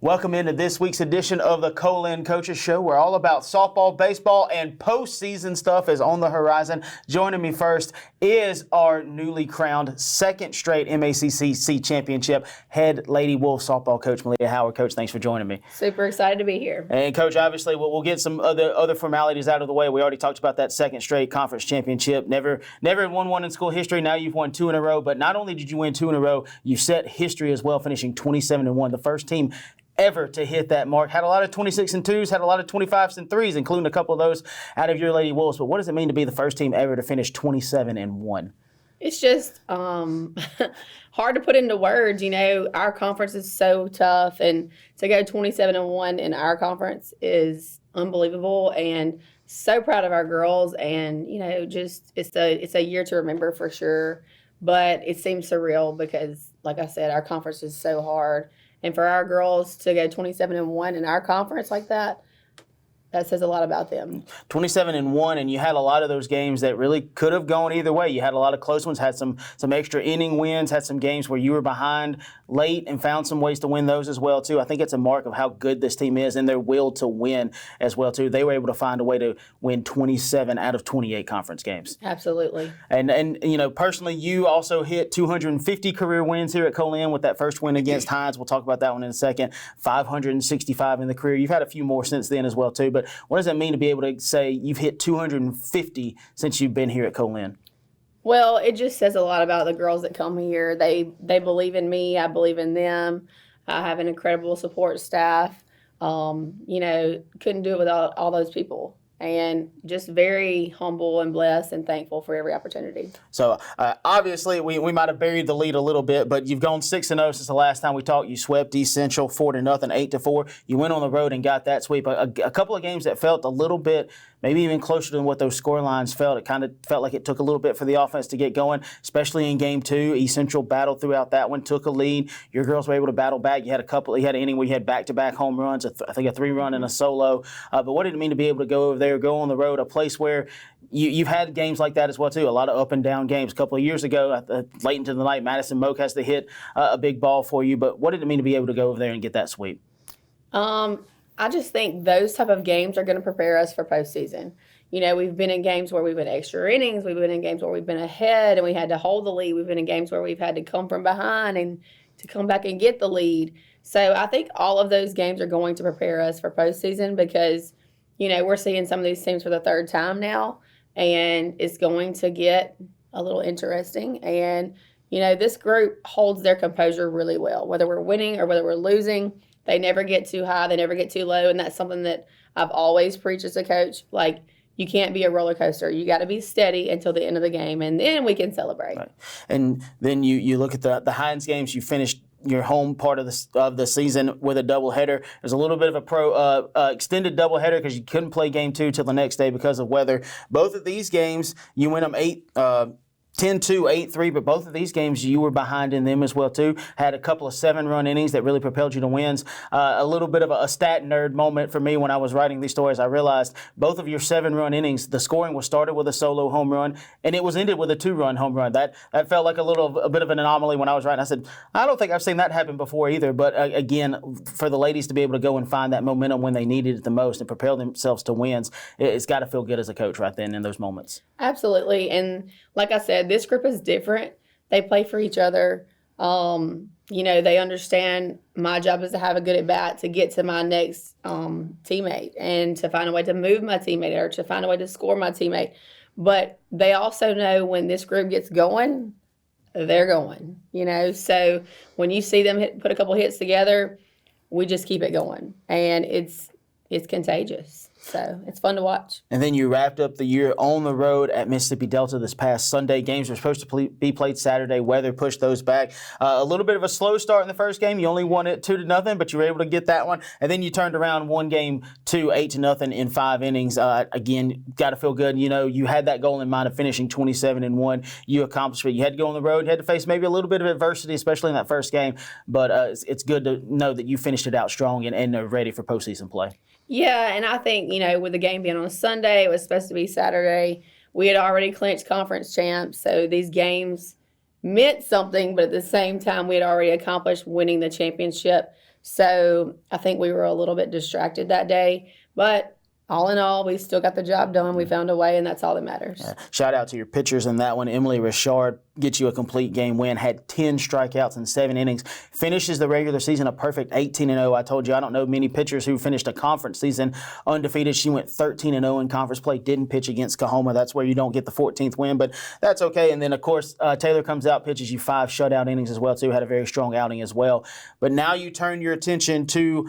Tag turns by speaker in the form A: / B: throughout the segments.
A: Welcome into this week's edition of the Co-Lin Coaches Show. We're all about softball, baseball, and postseason stuff is on the horizon. Joining me first is our newly crowned second straight MACC championship head Lady Wolf softball coach, Meleah Howard. Coach, thanks for joining me.
B: Super excited to be here.
A: And Coach, obviously, we'll get some other formalities out of the way. We already talked about that second straight conference championship. Never won one in school history. Now you've won two in a row. But not only did you win two in a row, you set history as well, finishing 27-1. The first team ever to hit that mark. Had a lot of 26 and 2s, had a lot of 25s and 3s, including a couple of those out of your Lady Wolves. But what does it mean to be the first team ever to finish 27-1?
B: It's just hard to put into words. You know, our conference is so tough, and to go 27-1 in our conference is unbelievable. And so proud of our girls. And you know, just it's a year to remember for sure. But it seems surreal because, like I said, our conference is so hard. And for our girls to go 27-1 in our conference like that says a lot about them. 27-1, and you had a lot of those games that really could have gone either way. You had a lot of close ones, had some extra inning wins, had some games where you were behind late and found some ways to win those as well, too. I think it's a mark of how good this team is and their will to win as well, too. They were able to find a way to win 27 out of 28 conference games. Absolutely.
A: And you know, personally, you also hit 250 career wins here at Co-Lin with that first win against Hines. We'll talk about that one in a second. 565 in the career. You've had a few more since then as well, too. But what does that mean to be able to say you've hit 250 since you've been here at Co-Lin?
B: Well, it just says a lot about the girls that come here. They believe in me. I believe in them. I have an incredible support staff. You know, couldn't do it without all those people. And just very humble and blessed and thankful for every opportunity.
A: So, obviously, we might have buried the lead a little bit, but you've gone 6-0 since the last time we talked. You swept East Central 4-0, 8-4. You went on the road and got that sweep. A couple of games that felt a little bit, maybe even closer than what those score lines felt. It kind of felt like it took a little bit for the offense to get going, especially in Game 2. East Central battled throughout that one, took a lead. Your girls were able to battle back. You had an inning where you had back-to-back home runs, I think a 3-run and a solo. But what did it mean to be able to go over there, go on the road, a place where you've had games like that as well, too, a lot of up and down games. A couple of years ago, late into the night, Madison Moak has to hit a big ball for you. But what did it mean to be able to go over there and get that sweep?
B: I just think those type of games are going to prepare us for postseason. You know, we've been in games where we've been extra innings. We've been in games where we've been ahead and we had to hold the lead. We've been in games where we've had to come from behind and to come back and get the lead. So I think all of those games are going to prepare us for postseason because, you know, we're seeing some of these teams for the third time now, and it's going to get a little interesting. And, you know, this group holds their composure really well, whether we're winning or whether we're losing. They never get too high. They never get too low. And that's something that I've always preached as a coach. Like, you can't be a roller coaster. You got to be steady until the end of the game, and then we can celebrate. Right.
A: And then you look at the Hines games. You finished your home part of the season with a doubleheader. There's a little bit of a extended doubleheader because you couldn't play Game 2 till the next day because of weather. Both of these games, you win them 10-2, 8-3, but both of these games you were behind in them as well, too. Had a couple of 7-run innings that really propelled you to wins. A little bit of a stat nerd moment for me when I was writing these stories. I realized both of your 7-run innings, the scoring was started with a solo home run, and it was ended with a 2-run home run. That felt like a bit of an anomaly when I was writing. I said, I don't think I've seen that happen before either, but again, for the ladies to be able to go and find that momentum when they needed it the most and propel themselves to wins, it's got to feel good as a coach right then in those moments.
B: Absolutely, and like I said, this group is different. They play for each other. You know, they understand my job is to have a good at bat to get to my next teammate and to find a way to move my teammate or to find a way to score my teammate. But they also know when this group gets going, they're going. You know, so when you see them put a couple hits together, we just keep it going, and it's contagious. So it's fun to watch.
A: And then you wrapped up the year on the road at Mississippi Delta this past Sunday. Games were supposed to be played Saturday. Weather pushed those back. A little bit of a slow start in the first game. You only won it 2-0, but you were able to get that one. And then you turned around one game to 8-0 in 5 innings. Again, got to feel good. You know, you had that goal in mind of finishing 27-1. You accomplished it. You had to go on the road. You had to face maybe a little bit of adversity, especially in that first game. But it's good to know that you finished it out strong and are ready for postseason play.
B: Yeah, and I think, you know, with the game being on a Sunday, it was supposed to be Saturday. We had already clinched conference champs, so these games meant something, but at the same time, we had already accomplished winning the championship. So I think we were a little bit distracted that day. But all in all, we still got the job done. We found a way, and that's all that matters.
A: Shout out to your pitchers in that one. Emily Richard gets you a complete game win, had 10 strikeouts in 7 innings, finishes the regular season a perfect 18-0. I told you I don't know many pitchers who finished a conference season undefeated. She went 13-0 in conference play, didn't pitch against Coahoma. That's where you don't get the 14th win, but that's okay. And then, of course, Taylor comes out, pitches you 5 shutout innings as well, too, had a very strong outing as well. But now you turn your attention to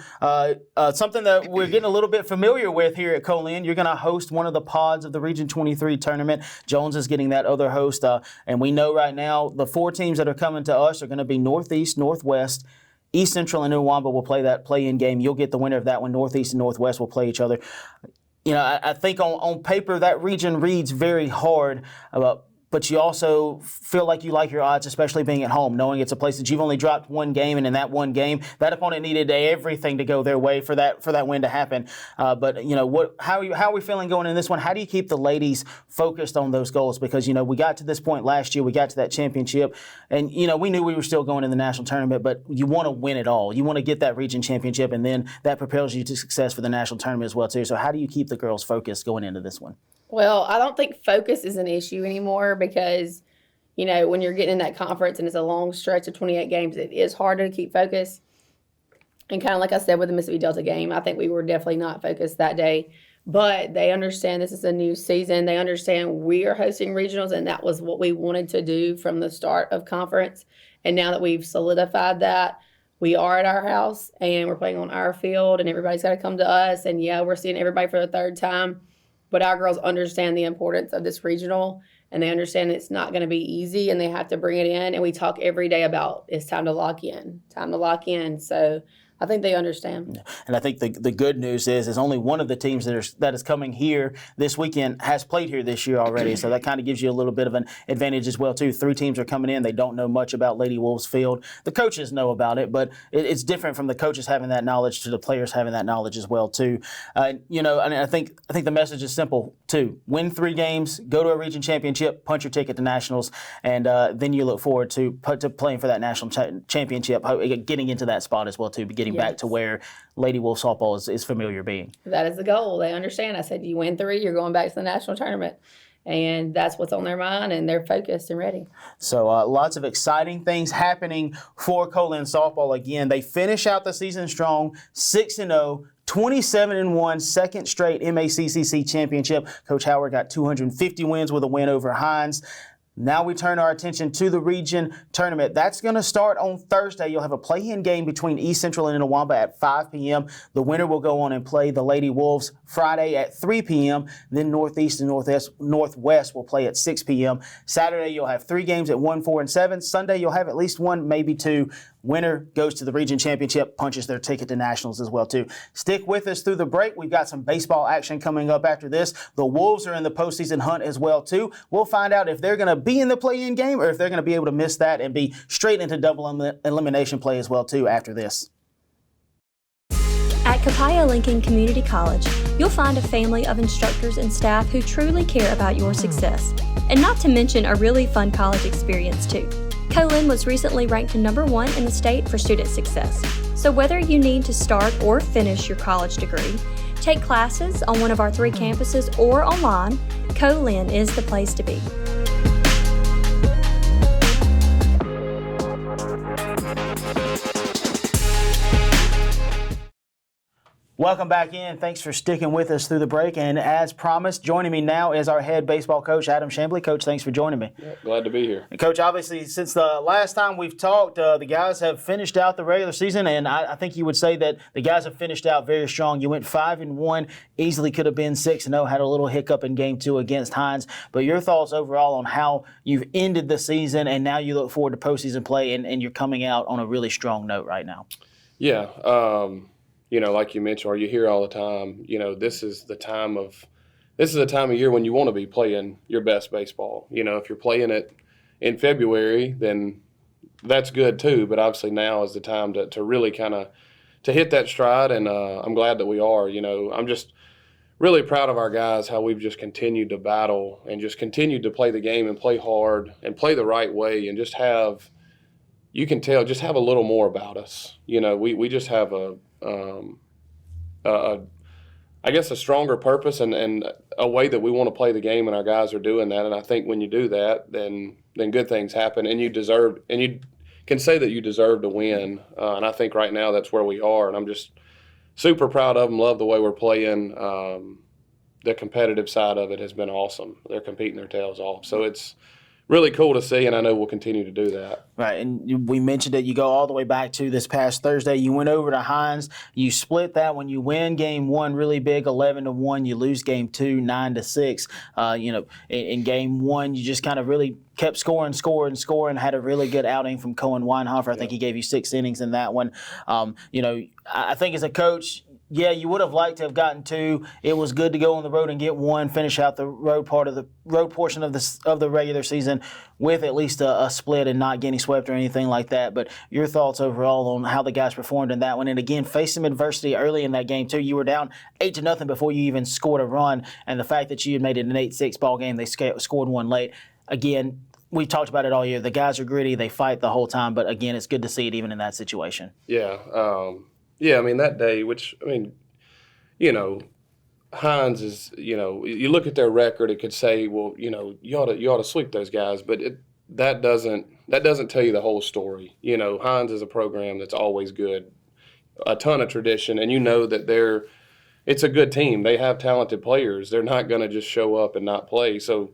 A: something that we're getting a little bit familiar with here at Co-Lin. You're going to host one of the pods of the Region 23 tournament. Jones is getting that other host, and we know right now the 4 teams that are coming to us are going to be Northeast, Northwest, East Central, and Nuwamba will play that play-in game. You'll get the winner of that one. Northeast and Northwest will play each other. You know, I think on paper that region reads very hard, but you also feel like you like your odds, especially being at home, knowing it's a place that you've only dropped one game, and in that one game, that opponent needed everything to go their way for that win to happen. But you know, how are we feeling going in this one? How do you keep the ladies focused on those goals? Because you know we got to this point last year, we got to that championship, and you know we knew we were still going in the national tournament, but you want to win it all. You want to get that region championship, and then that propels you to success for the national tournament as well too. So how do you keep the girls focused going into this one?
B: Well, I don't think focus is an issue anymore because, you know, when you're getting in that conference and it's a long stretch of 28 games, it is harder to keep focus. And kind of like I said with the Mississippi Delta game, I think we were definitely not focused that day. But they understand this is a new season. They understand we are hosting regionals, and that was what we wanted to do from the start of conference. And now that we've solidified that, we are at our house and we're playing on our field, and everybody's got to come to us. And, yeah, we're seeing everybody for the 3rd time. But our girls understand the importance of this regional, and they understand it's not going to be easy, and they have to bring it in. And we talk every day about it's time to lock in, time to lock in. So I think they understand.
A: And I think the good news is only one of the teams that is coming here this weekend has played here this year already. So that kind of gives you a little bit of an advantage as well, too. 3 teams are coming in. They don't know much about Lady Wolves Field. The coaches know about it, but it's different from the coaches having that knowledge to the players having that knowledge as well, too. You know, and I think the message is simple, too. Win 3 games, go to a region championship, punch your ticket to nationals, and then you look forward to playing for that national championship, getting into that spot as well, too, getting back to where Lady Wolf softball is familiar being.
B: That is the goal. They understand. I said, you win 3, you're going back to the national tournament. And that's what's on their mind, and they're focused and ready. So
A: lots of exciting things happening for Co-Lin softball. Again, they finish out the season strong, 6-0. 27-1, second straight MACCC championship. Coach Howard got 250 wins with a win over Hines. Now we turn our attention to the region tournament. That's going to start on Thursday. You'll have a play-in game between East Central and Nuwamba at 5 p.m. The winner will go on and play the Lady Wolves Friday at 3 p.m. Then Northeast and Northwest will play at 6 p.m. Saturday you'll have 3 games at 1, 4, and 7. Sunday you'll have at least 1, maybe 2. Winner goes to the region championship, punches their ticket to nationals as well, too. Stick with us through the break. We've got some baseball action coming up after this. The Wolves are in the postseason hunt as well, too. We'll find out if they're going to be in the play-in game or if they're going to be able to miss that and be straight into double elimination play as well, too, after this.
C: At Copiah Lincoln Community College, you'll find a family of instructors and staff who truly care about your success. And not to mention a really fun college experience, too. Co-Lin was recently ranked number 1 in the state for student success. So whether you need to start or finish your college degree, take classes on one of our 3 campuses or online, Co-Lin is the place to be.
A: Welcome back in. Thanks for sticking with us through the break. And as promised, joining me now is our head baseball coach, Adam Chamblee. Coach, thanks for joining me.
D: Yeah, glad to be here.
A: And Coach, obviously, since the last time we've talked, the guys have finished out the regular season, and I think you would say that the guys have finished out very strong. You went 5-1, easily could have been 6-0, had a little hiccup in Game 2 against Hines. But your thoughts overall on how you've ended the season, and now you look forward to postseason play, and you're coming out on a really strong note right now.
D: Yeah, you know, like you mentioned, or you hear all the time, you know, this is the time of year when you want to be playing your best baseball. You know, if you're playing it in February, then that's good too. But obviously now is the time to really kind of to hit that stride, and I'm glad that we are. You know, I'm just really proud of our guys, how we've just continued to battle and just continued to play the game and play hard and play the right way and just have you can tell, just have a little more about us. We just have I guess a stronger purpose and a way that we want to play the game, and our guys are doing that. And I think when you do that, then good things happen, and you can say that you deserve to win. And I think right now that's where we are, and I'm just super proud of them. Love the way we're playing. The competitive side of it has been awesome. They're competing their tails off, so it's really cool to see, and I know we'll continue to do that.
A: Right, and we mentioned it. You go all the way back to this past Thursday. You went over to Hines. You split that one. You win game one really big, 11-1. You lose game two, 9-6. In game one, you just kind of really kept scoring. Had a really good outing from Cohen Weinhofer. I think he gave you 6 innings in that one. I think as a coach, yeah, you would have liked to have gotten 2. It was good to go on the road and get 1, finish out the road portion of the regular season with at least a split and not getting swept or anything like that. But your thoughts overall on how the guys performed in that one, and again, faced some adversity early in that game too. You were down 8-0 before you even scored a run, and the fact that you had made it an 8-6 ball game, they scored 1 late. Again, we've talked about it all year. The guys are gritty; they fight the whole time. But again, it's good to see it even in that situation.
D: Yeah. I mean, that day, Hines is, you look at their record, it could say, well, you ought to sweep those guys, but that doesn't tell you the whole story. Hines is a program that's always good, a ton of tradition, and that it's a good team. They have talented players. They're not going to just show up and not play. So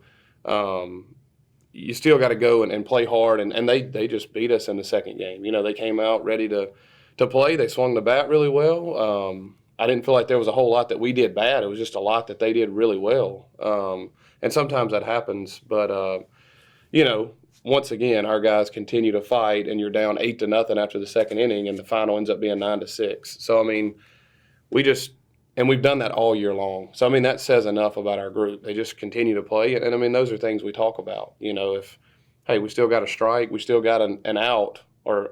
D: you still got to go and play hard, and they just beat us in the second game. They came out ready to play. They swung the bat really well. I didn't feel like there was a whole lot that we did bad. It was just a lot that they did really well. And sometimes that happens. But, once again, our guys continue to fight, and you're down 8-0 after the second inning, and the final ends up being 9-6. So, I mean, we've done that all year long. So, I mean, that says enough about our group. They just continue to play. And I mean, those are things we talk about. If, hey, we still got a strike, we still got an out, or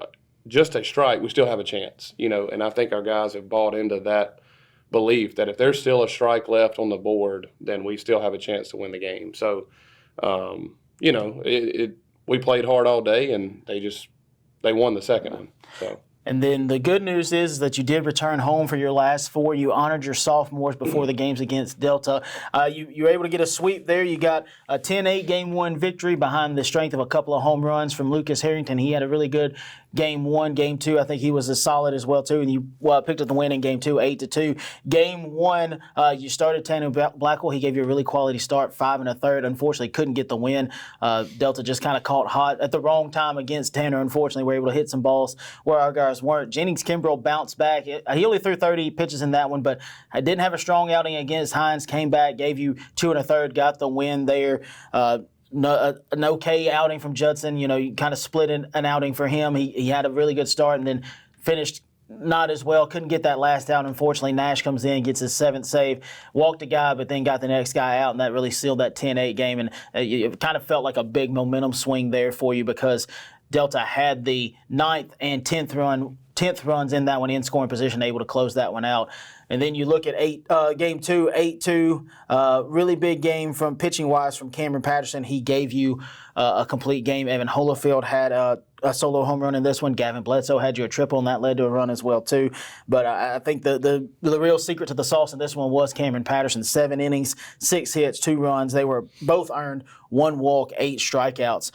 D: just a strike, we still have a chance, and I think our guys have bought into that belief that if there's still a strike left on the board, then we still have a chance to win the game. So, we played hard all day, and they won the second one. So.
A: And then the good news is that you did return home for your last 4. You honored your sophomores before the games against Delta. You were able to get a sweep there. You got a 10-8 Game 1 victory behind the strength of a couple of home runs from Lucas Harrington. He had a really good Game 1. Game 2, I think he was as solid as well, too. And you picked up the win in Game 2, 8-2. Game 1, you started Tanner Blackwell. He gave you a really quality start, 5 1/3. Unfortunately, couldn't get the win. Delta just kind of caught hot at the wrong time against Tanner. Unfortunately, were able to hit some balls where our guys weren't. Jennings Kimbrell bounced back. He only threw 30 pitches in that one, but I didn't have a strong outing against Hines. Came back, gave you 2 1/3, got the win there. An okay outing from Judson. You kind of split an outing for him. He had a really good start and then finished not as well. Couldn't get that last out. Unfortunately, Nash comes in, gets his 7th save, walked a guy, but then got the next guy out, and that really sealed that 10-8 game. And it kind of felt like a big momentum swing there for you because Delta had the 9th and 10th runs in that one in scoring position, able to close that one out. And then you look at Game 2, 8-2, really big game from pitching-wise from Cameron Patterson. He gave you a complete game. Evan Holofield had a solo home run in this one. Gavin Bledsoe had you a triple, and that led to a run as well, too. But I think the real secret to the sauce in this one was Cameron Patterson. 7 innings, 6 hits, 2 runs. They were both earned, 1 walk, 8 strikeouts.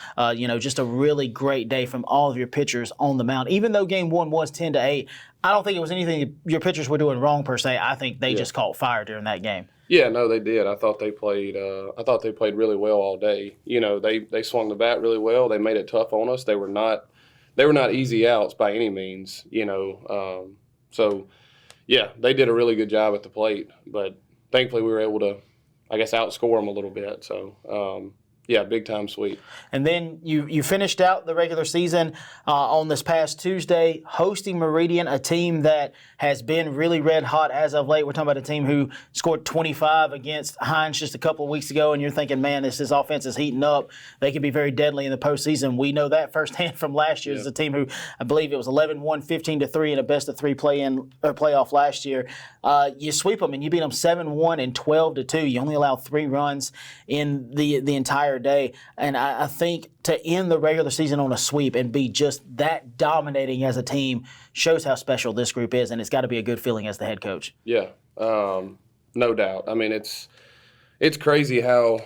A: Just a really great day from all of your pitchers on the mound. Even though Game 1 was 10-8, I don't think it was anything your pitchers were doing wrong per se. I think they just caught fire during that game.
D: Yeah, no, they did. I thought they played. Really well all day. They swung the bat really well. They made it tough on us. They were not easy outs by any means. So yeah, they did a really good job at the plate. But thankfully, we were able to, I guess, outscore them a little bit. So. Yeah, big time sweep. And
A: then you finished out the regular season on this past Tuesday, hosting Meridian, a team that has been really red hot as of late. We're talking about a team who scored 25 against Hines just a couple of weeks ago, and you're thinking, man, this offense is heating up. They could be very deadly in the postseason. We know that firsthand from last year. It's a team who, I believe it was 11-1, 15-3 in a best-of-3 playoff last year. You sweep them, and you beat them 7-1 and 12-2. You only allow 3 runs in the entire entire day. And I think to end the regular season on a sweep and be just that dominating as a team shows how special this group is, and it's got to be a good feeling as the head coach.
D: Yeah, no doubt. I mean, it's crazy how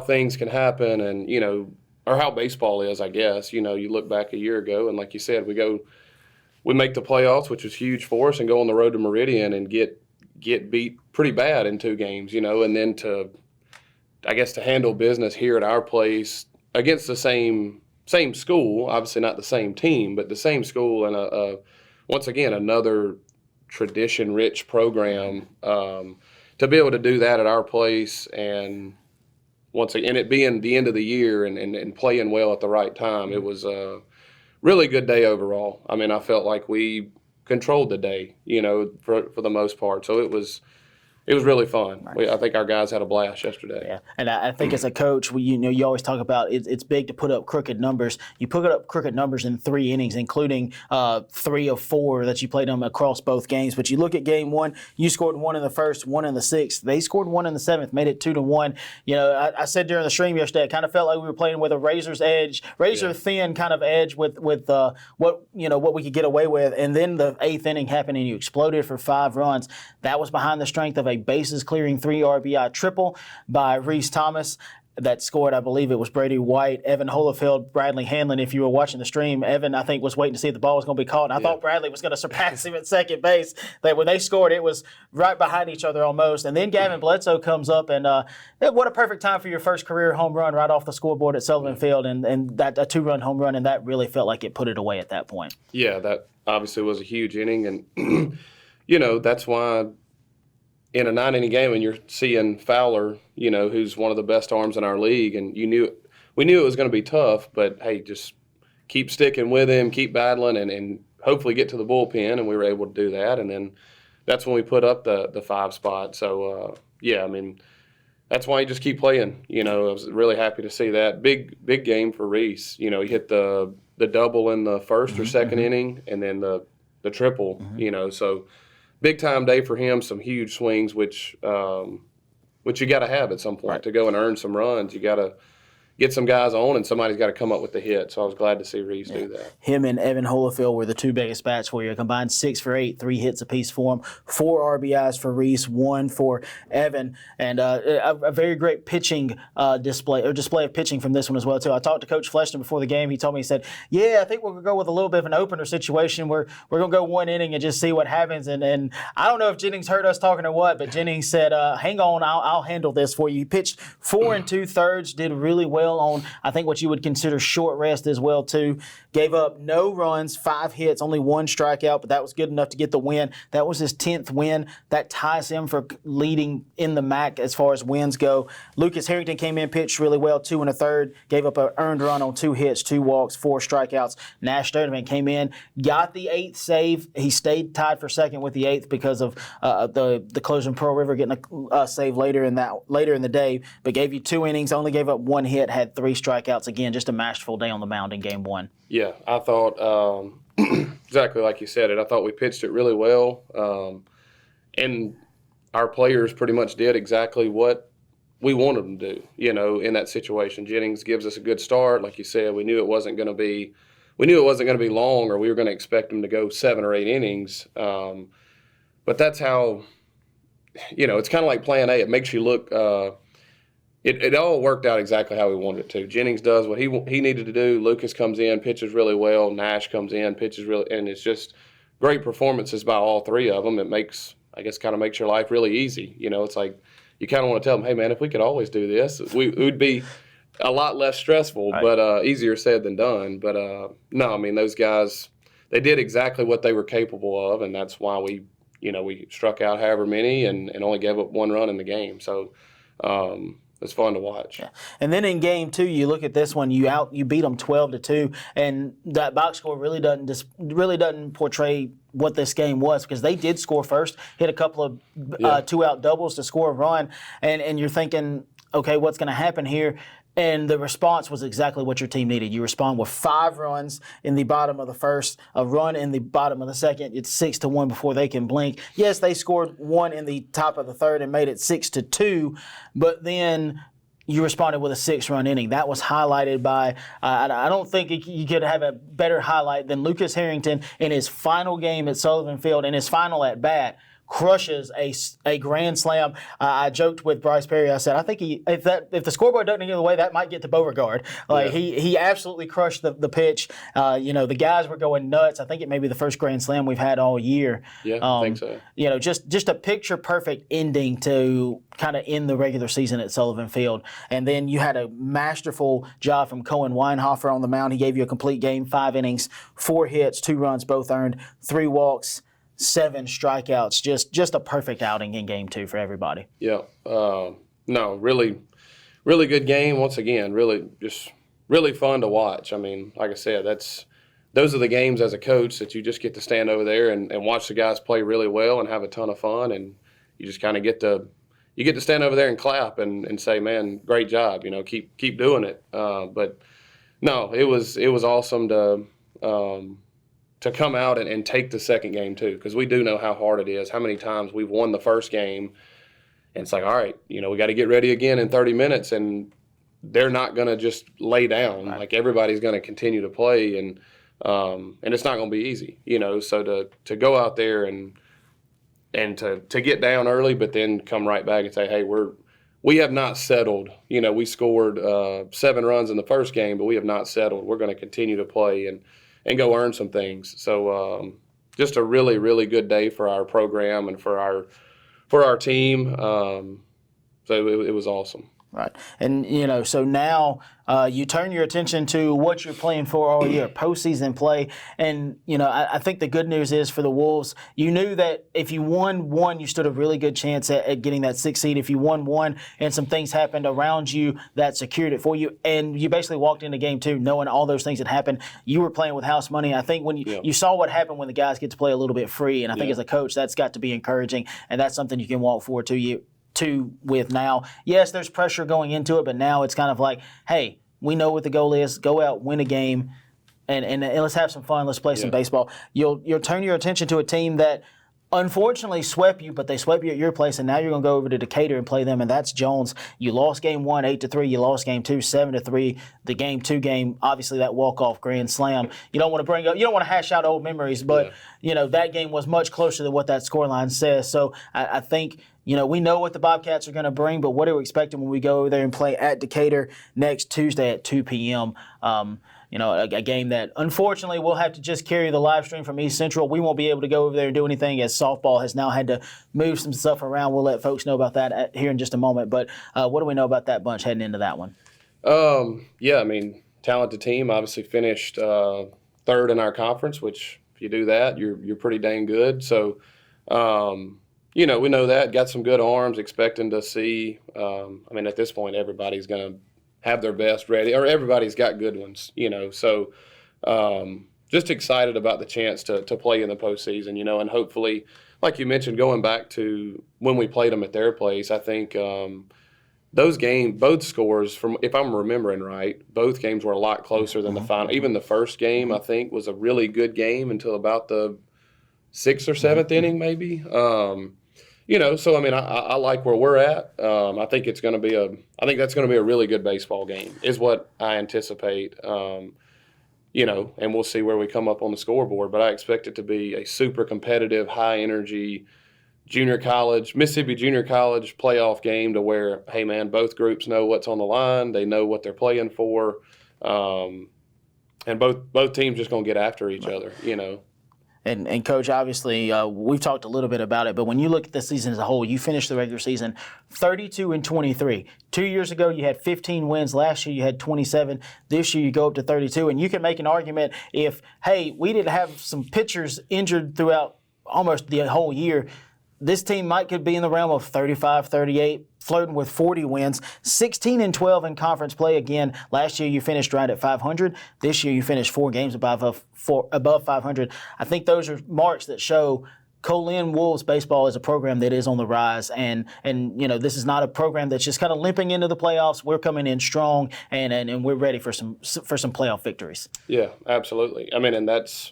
D: things can happen, and or how baseball is, I guess. You look back a year ago, and like you said, we make the playoffs, which was huge for us, and go on the road to Meridian and get beat pretty bad in 2 games, and then to handle business here at our place against the same school, obviously not the same team, but the same school, and once again another tradition-rich program. To be able to do that at our place, and once again, it being the end of the year and playing well at the right time, it was really good day overall. I mean, I felt like we controlled the day, for the most part. So it was really fun.
A: Right.
D: I think our guys had a blast yesterday.
A: Yeah, and I think as a coach, you always talk about it's big to put up crooked numbers. You put up crooked numbers in 3 innings, including 3 of 4 that you played them across both games. But you look at game 1, you scored 1 in the first, 1 in the 6th. They scored 1 in the 7th, made it 2-1. I said during the stream yesterday, I kind of felt like we were playing with a razor thin kind of edge with what we could get away with. And then the 8th inning happened, and you exploded for 5 runs. That was behind the strength of a bases clearing 3 RBI triple by Reese Thomas that scored, I believe it was Brady White, Evan Holyfield, Bradley Hanlon. If you were watching the stream, Evan, I think, was waiting to see if the ball was going to be caught. And I thought Bradley was going to surpass him at second base. When they scored, it was right behind each other almost. And then Gavin Bledsoe comes up, and what a perfect time for your first career home run right off the scoreboard at Sullivan Field, and that a 2-run home run, and that really felt like it put it away at that point.
D: Yeah, that obviously was a huge inning, and that's why in a 9-inning game, and you're seeing Fowler, who's one of the best arms in our league, and we knew it was going to be tough, but hey, just keep sticking with him, keep battling, and hopefully get to the bullpen, and we were able to do that, and then that's when we put up the 5 spot. So I mean, that's why you just keep playing. I was really happy to see that big game for Reese. He hit the double in the first or second inning, and then the triple. So. Big time day for him, some huge swings, which you got to have at some point to go and earn some runs. You got to get some guys on, and somebody's got to come up with the hit. So I was glad to see Reese do that.
A: Him and Evan Holyfield were the 2 biggest bats for you. A combined 6 for 8, 3 hits apiece for them, 4 RBIs for Reese, 1 for Evan, and a very great pitching display of pitching from this one as well too. I talked to Coach Fleshton before the game. He told me, he said, "Yeah, I think we're gonna go with a little bit of an opener situation. We're gonna go 1 inning and just see what happens." And I don't know if Jennings heard us talking or what, but Jennings said, "Hang on, I'll handle this for you." He pitched 4 2/3, did really well on, I think, what you would consider short rest as well too. Gave up no runs, 5 hits, only 1 strikeout, but that was good enough to get the win. That was his 10th win. That ties him for leading in the MAC as far as wins go. Lucas Harrington came in, pitched really well, 2 1/3, gave up an earned run on 2 hits, 2 walks, 4 strikeouts. Nash Sturtevant came in, got the 8th save. He stayed tied for second with the 8th because of the closer in Pearl River getting a save later in the day, but gave you 2 innings, only gave up 1 hit, had 3 strikeouts. Again, just a masterful day on the mound in game 1.
D: Yeah, I thought exactly like you said it. I thought we pitched it really well, and our players pretty much did exactly what we wanted them to do. In that situation, Jennings gives us a good start. Like you said, we knew it wasn't going to be long, or we were going to expect them to go 7 or 8 innings. But that's how, it's kind of like Plan A. It makes you look. It all worked out exactly how we wanted it to. Jennings does what he needed to do. Lucas comes in, pitches really well. Nash comes in, pitches really, and it's just great performances by all 3 of them. It makes your life really easy. It's like you kind of want to tell them, hey man, if we could always do this, it would be a lot less stressful, right. But easier said than done. But no, I mean, those guys, they did exactly what they were capable of, and that's why we struck out however many and only gave up 1 run in the game. So. It's fun to watch.
A: Yeah. And then in game 2, you look at this one. You beat them 12-2, and that box score really doesn't portray what this game was, because they did score first, hit a couple of 2-out doubles to score a run, and you're thinking, okay, what's going to happen here? And the response was exactly what your team needed. You respond with 5 runs in the bottom of the first, a run in the bottom of the second. It's 6-1 before they can blink. Yes, they scored 1 in the top of the third and made it 6-2, but then you responded with a 6-run inning. That was highlighted by, I don't think you could have a better highlight than Lucas Harrington in his final game at Sullivan Field, in his final at bat, crushes a grand slam. I joked with Bryce Perry. I said, I think if the scoreboard doesn't go the way, that might get to Beauregard. He absolutely crushed the pitch. The guys were going nuts. I think it may be the first grand slam we've had all year.
D: Yeah, I think so.
A: Just a picture perfect ending to kind of end the regular season at Sullivan Field. And then you had a masterful job from Cohen Weinhofer on the mound. He gave you a complete game, 5 innings, 4 hits, 2 runs, both earned, 3 walks. 7 strikeouts, just a perfect outing in game 2 for everybody.
D: Yeah, no, really good game. Once again, really fun to watch. I mean, like I said, those are the games as a coach that you just get to stand over there and watch the guys play really well and have a ton of fun, and you just kind of get to stand over there and clap and say, man, great job, keep doing it. But no, it was awesome to come out and take the second game too, because we do know how hard it is, how many times we've won the first game, and it's like, all right, we got to get ready again in 30 minutes, and they're not going to just lay down. Right. Like, everybody's going to continue to play, and it's not going to be easy, so to go out there and to get down early, but then come right back and say, hey, we have not settled. We scored 7 runs in the first game, but we have not settled. We're going to continue to play and go earn some things. So just a really, really good day for our program and for our team. So it was awesome.
A: Right. And, so now you turn your attention to what you're playing for all year, postseason play. And, I think the good news is for the Wolves, you knew that if you won one, you stood a really good chance at getting that 6th seed. If you won one and some things happened around you that secured it for you, and you basically walked into game 2 knowing all those things had happened, you were playing with house money. I think when you saw what happened when the guys get to play a little bit free, and I think as a coach, that's got to be encouraging, and that's something you can walk forward to with now. Yes, there's pressure going into it, but now it's kind of like, hey, we know what the goal is. Go out, win a game, and let's have some fun. Let's play some baseball. You'll turn your attention to a team that unfortunately swept you, but they swept you at your place, and now you're going to go over to Decatur and play them, and that's Jones. You lost game 1, 8-3. You lost game 2, 7-3. The game 2 game, obviously that walk-off grand slam. You don't want to hash out old memories, but that game was much closer than what that scoreline says. So I think we know what the Bobcats are going to bring, but what are we expecting when we go over there and play at Decatur next Tuesday at 2 p.m.? A game that unfortunately we'll have to just carry the live stream from East Central. We won't be able to go over there and do anything, as softball has now had to move some stuff around. We'll let folks know about that here in just a moment. But what do we know about that bunch heading into that one?
D: Talented team. Obviously finished 3rd in our conference, which if you do that, you're pretty dang good. So. We know that. Got some good arms, expecting to see. At this point, everybody's going to have their best ready, or everybody's got good ones, So just excited about the chance to play in the postseason, and hopefully, like you mentioned, going back to when we played them at their place, I think those games, both scores, from if I'm remembering right, both games were a lot closer than the final. Even the first game, I think, was a really good game until about the 6th or 7th inning, maybe. I like where we're at. I think that's going to be a really good baseball game, is what I anticipate. And we'll see where we come up on the scoreboard. But I expect it to be a super competitive, high energy Mississippi junior college playoff game, to where, hey man, both groups know what's on the line. They know what they're playing for. And both teams just going to get after each other,
A: And Coach, obviously, we've talked a little bit about it, but when you look at the season as a whole, you finished the regular season 32-23. 2 years ago, you had 15 wins. Last year, you had 27. This year, you go up to 32. And you can make an argument if, hey, we didn't have some pitchers injured throughout almost the whole year, this team could be in the realm of 35, 38, flirting with 40 wins, 16-12 in conference play. Again, last year you finished right at 500. This year you finished 4 games above 500. I think those are marks that show Co-Lin Wolves baseball is a program that is on the rise, and this is not a program that's just kind of limping into the playoffs. We're coming in strong, and we're ready for some playoff victories. Yeah,
D: absolutely. And that's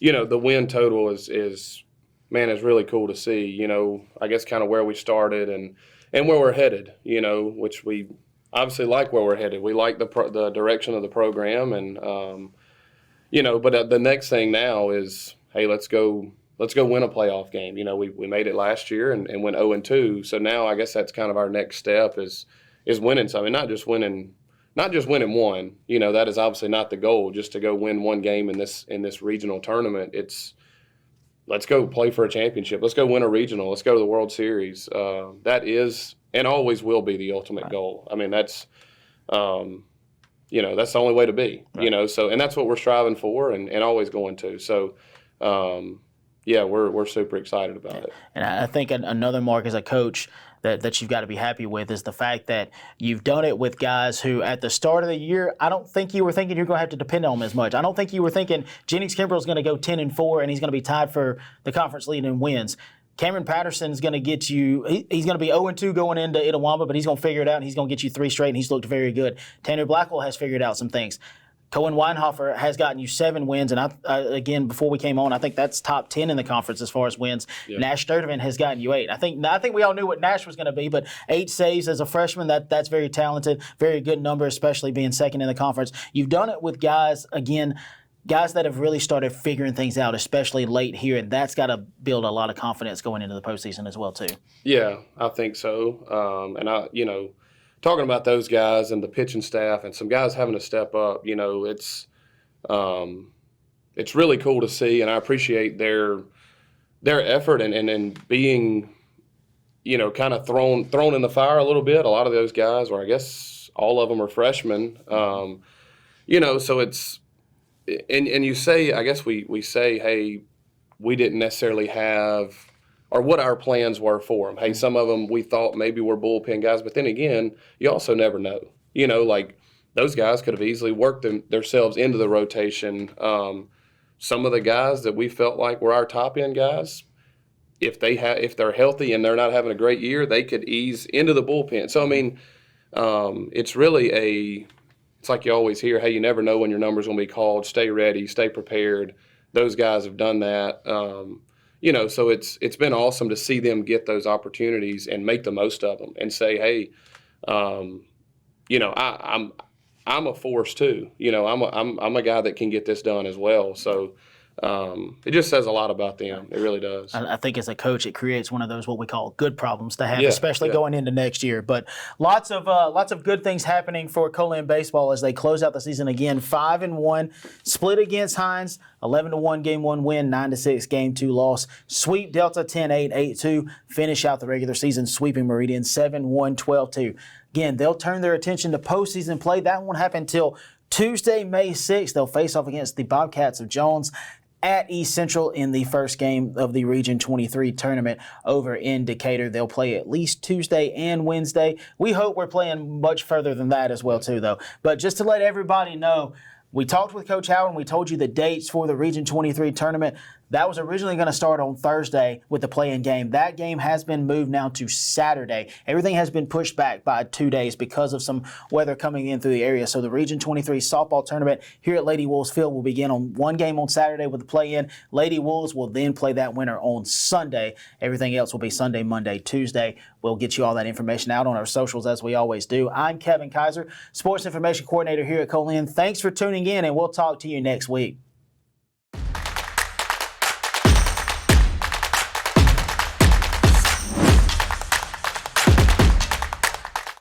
D: the win total is really cool to see. I guess kind of where we started and where we're headed. Which we obviously like where we're headed. We like the direction of the program, and but the next thing now is, hey, let's go win a playoff game. We made it last year and went 0-2. So now I guess that's kind of our next step is winning something, not just winning one. That is obviously not the goal, just to go win one game in this regional tournament. It's let's go play for a championship. Let's go win a regional. Let's go to the World Series. That is and always will be the ultimate goal. I mean, that's that's the only way to be.
A: Right.
D: So and that's what we're striving for and always going to. So we're super excited about it.
A: And I think another mark as a coach that you've got to be happy with is the fact that you've done it with guys who at the start of the year, I don't think you were thinking you're going to have to depend on them as much. I don't think you were thinking Jennings Kimbrell's going to go 10-4 and he's going to be tied for the conference lead in wins. Cameron Patterson's going to get you, he's going to be 0-2 going into Itawamba, but he's going to figure it out and he's going to get you 3 straight and he's looked very good. Tanner Blackwell has figured out some things. Cohen Weinhofer has gotten you 7 wins, and again, before we came on, I think that's top 10 in the conference as far as wins. Yeah. Nash Sturtevant has gotten you 8. I think we all knew what Nash was going to be, but 8 saves as a freshman, that's very talented, very good number, especially being second in the conference. You've done it with guys that have really started figuring things out, especially late here, and that's got to build a lot of confidence going into the postseason as well, too.
D: Yeah, I think so. Talking about those guys and the pitching staff and some guys having to step up, it's really cool to see, and I appreciate their effort and being, kind of thrown in the fire a little bit. A lot of those guys, or I guess all of them, are freshmen. So it's and you say, I guess we say, hey, we didn't necessarily have, or what our plans were for them. Hey, some of them we thought maybe were bullpen guys, but then again, you also never know. Like those guys could have easily worked themselves into the rotation. Some of the guys that we felt like were our top end guys, if they're healthy and they're not having a great year, they could ease into the bullpen. So I mean, it's really it's like you always hear, hey, you never know when your number's going to be called. Stay ready, stay prepared. Those guys have done that. So it's been awesome to see them get those opportunities and make the most of them and say, hey, I'm a force too. I'm a guy that can get this done as well. So it just says a lot about them. It really does.
A: I think as a coach, it creates one of those what we call good problems to have, especially going into next year. But lots of good things happening for Co-Lin baseball as they close out the season again. 5-1, split against Hines, 11-1 game 1 win, 9-6 game 2 loss. Sweep Delta 10-8, 8-2. Finish out the regular season sweeping Meridian 7-1, 12-2. Again, they'll turn their attention to postseason play. That won't happen until Tuesday, May 6th. They'll face off against the Bobcats of Jones at East Central in the first game of the Region 23 tournament over in Decatur. They'll play at least Tuesday and Wednesday. We hope we're playing much further than that as well, too, though. But just to let everybody know, we talked with Coach Howard and we told you the dates for the Region 23 tournament. That was originally going to start on Thursday with the play-in game. That game has been moved now to Saturday. Everything has been pushed back by 2 days because of some weather coming in through the area. So the Region 23 softball tournament here at Lady Wolves Field will begin on one game on Saturday with the play-in. Lady Wolves will then play that winner on Sunday. Everything else will be Sunday, Monday, Tuesday. We'll get you all that information out on our socials as we always do. I'm Kevin Kyzar, Sports Information Coordinator here at Co-Lin. Thanks for tuning in, and we'll talk to you next week.